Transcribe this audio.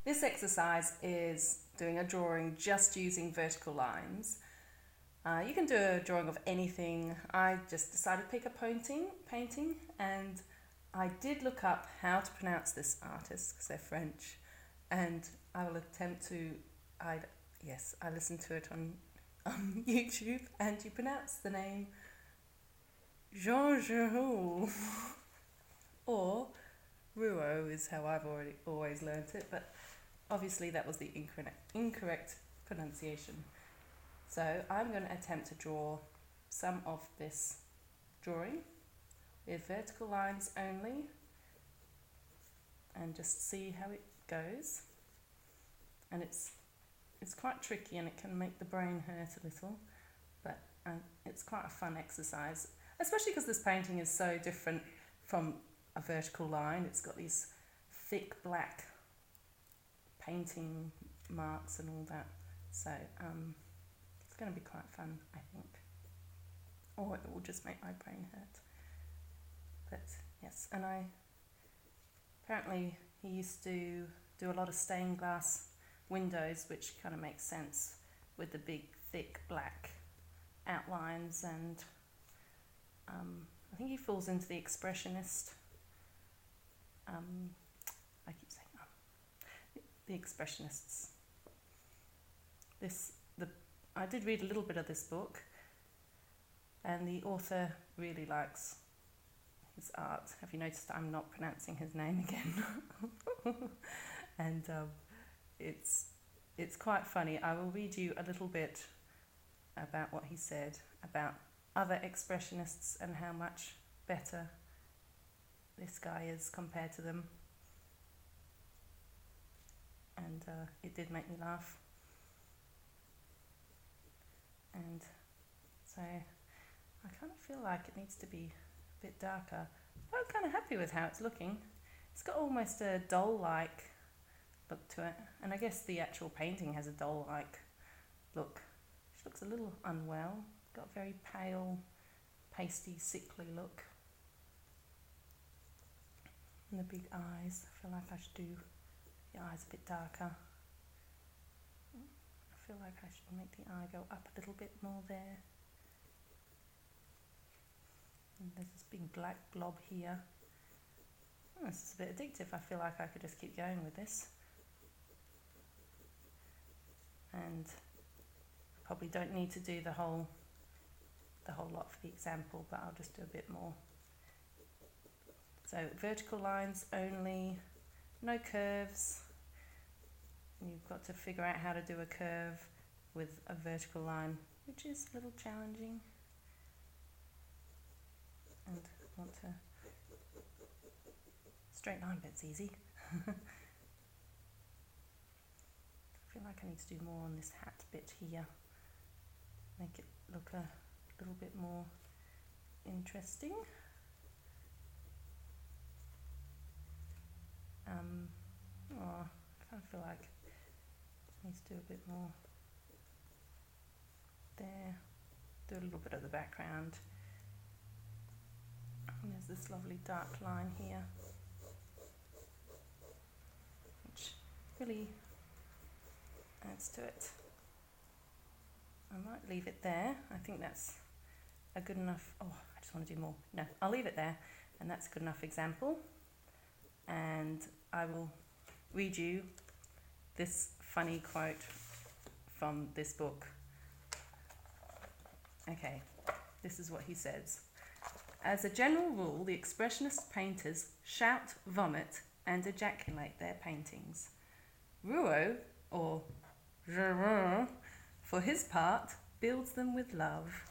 This exercise is doing a drawing just using vertical lines. You can do a drawing of anything. I just decided to pick a painting, and I did look up how to pronounce this artist because they're French, and I will attempt to. I listened to it on YouTube, and you pronounce the name Jean Rouault, or Rouault is how I've always learnt it, but obviously that was the incorrect pronunciation. So I'm going to attempt to draw some of this drawing with vertical lines only, and just see how it goes. And it's quite tricky, and it can make the brain hurt a little, but it's quite a fun exercise, especially because this painting is so different from a vertical line. It's got these thick black painting marks and all that, so it's going to be quite fun, I think, or it will just make my brain hurt. But yes, and apparently he used to do a lot of stained glass windows, which kind of makes sense with the big thick black outlines, and I think he falls into the expressionist. I keep saying the expressionists. I did read a little bit of this book, and the author really likes his art. Have you noticed I'm not pronouncing his name again? And it's quite funny. I will read you a little bit about what he said about other expressionists and how much better this guy is compared to them. And it did make me laugh. And so I kind of feel like it needs to be a bit darker, but I'm kind of happy with how it's looking. It's got almost a doll-like look to it, and I guess the actual painting has a doll-like look. She looks a little unwell, got a very pale, pasty, sickly look. And the big eyes, I feel like I should do the eyes a bit darker. I feel like I should make the eye go up a little bit more there. And there's this big black blob here. Oh, this is a bit addictive. I feel like I could just keep going with this. And I probably don't need to do the whole lot for the example, but I'll just do a bit more. So vertical lines only, no curves. You've got to figure out how to do a curve with a vertical line, which is a little challenging. And I want to straight line bit's easy. I feel like I need to do more on this hat bit here. Make it look a little bit more interesting. I kind of feel like I need to do a bit more there. Do a little bit of the background. And there's this lovely dark line here, which really adds to it. I might leave it there. I think that's a good enough. Oh, I just want to do more. No, I'll leave it there, and that's a good enough example. And I will read you this funny quote from this book. Okay, this is what he says. As a general rule, the expressionist painters shout, vomit, and ejaculate their paintings. Rouault, or Rouault, for his part, builds them with love.